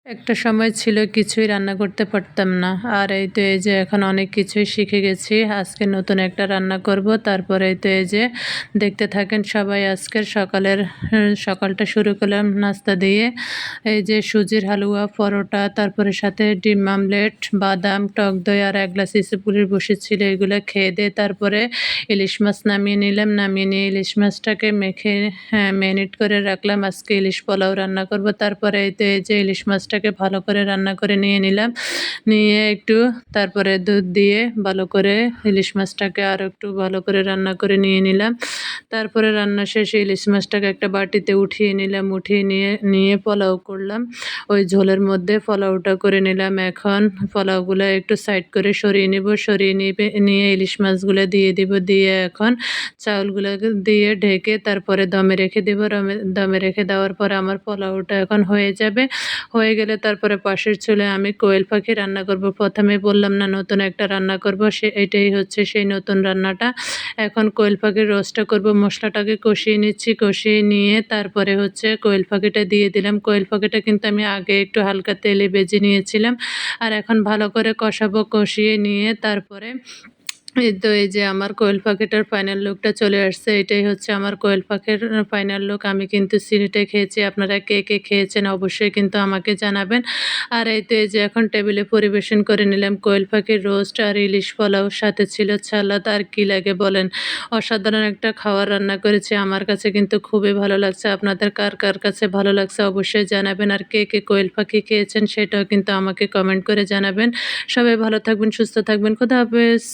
একটা সময় ছিল কিছুই রান্না করতে পারতাম না। আর এই তো এই যে এখন অনেক কিছুই শিখে গেছি। আজকে নতুন একটা রান্না করব। তারপরে এই তো এই যে দেখতে থাকেন সবাই। আজকের সকালটা শুরু করলাম নাস্তা দিয়ে। এই যে সুজির হালুয়া, পরোটা, তারপরে সাথে ডিম আমলেট, বাদাম, টক দই আর ১ গ্লাস ইসবগুল বসেছিল। এগুলো খেয়ে দিয়ে তারপরে ইলিশ মাছ নামিয়ে নিলাম। নামিয়ে নিয়ে ইলিশ মাছটাকে মেখে ম্যারিনেট করে রাখলাম। আজকে ইলিশ পোলাও রান্না করব। তারপরে এই তো এই যে ইলিশ মাছটাকে ভালো করে রান্না করে নিয়ে নিলাম। নিয়ে একটু তারপরে দুধ দিয়ে ভালো করে ইলিশ মাছটাকে আরও একটু ভালো করে রান্না করে নিয়ে নিলাম। তারপরে রান্না শেষে ইলিশ মাছটাকে একটা বাটিতে উঠিয়ে নিলাম। উঠিয়ে নিয়ে নিয়ে পোলাও করলাম। ওই ঝোলের মধ্যে পোলাওটা করে নিলাম। এখন পোলাওগুলো একটু সাইড করে সরিয়ে নেব। সরিয়ে নিয়ে ইলিশ মাছগুলো দিয়ে দিব। দিয়ে এখন চাউলগুলোকে দিয়ে ঢেকে তারপরে দমে রেখে দেব। দমে রেখে দেওয়ার পরে আমার পোলাওটা এখন হয়ে যাবে। হয়ে গেলে তারপরে পাশের চুলায় আমি কোয়েল পাখি রান্না করব। প্রথমে বললাম না নতুন একটা রান্না করব, এটাই হচ্ছে সেই নতুন রান্নাটা। এখন কোয়েল পাখির রোস্টটা করব। মশলাটাকে কষিয়ে নিচ্ছি। কষিয়ে নিয়ে তারপরে হচ্ছে কোয়েল পাখিটা দিয়ে দিলাম। কোয়েল পাখিটা কিন্তু আমি আগে একটু হালকা তেলে ভেজে নিয়েছিলাম। আর এখন ভালো করে কষাবো। কষিয়ে নিয়ে তারপরে এই তো এই যে আমার কোয়েল পাখিটার ফাইনাল লুকটা চলে আসছে। এটাই হচ্ছে আমার কোয়েল পাখির ফাইনাল লুক। আমি কিন্তু সিলেটে খেয়েছি। আপনারা কে কে খেয়েছেন অবশ্যই কিন্তু আমাকে জানাবেন। আর এই তো এই যে এখন টেবিলে পরিবেশন করে নিলাম কোয়েল পাখির রোস্ট আর ইলিশ পোলাও, সাথে ছিল সালাদ। আর কি লাগে বলেন? অসাধারণ একটা খাবার রান্না করেছি। আমার কাছে কিন্তু খুবই ভালো লাগছে। আপনাদের কার কার কাছে ভালো লাগছে অবশ্যই জানাবেন। আর কে কে কোয়েল পাখি খেয়েছেন সেটাও কিন্তু আমাকে কমেন্ট করে জানাবেন। সবাই ভালো থাকবেন, সুস্থ থাকবেন। খোদা হাফেজ।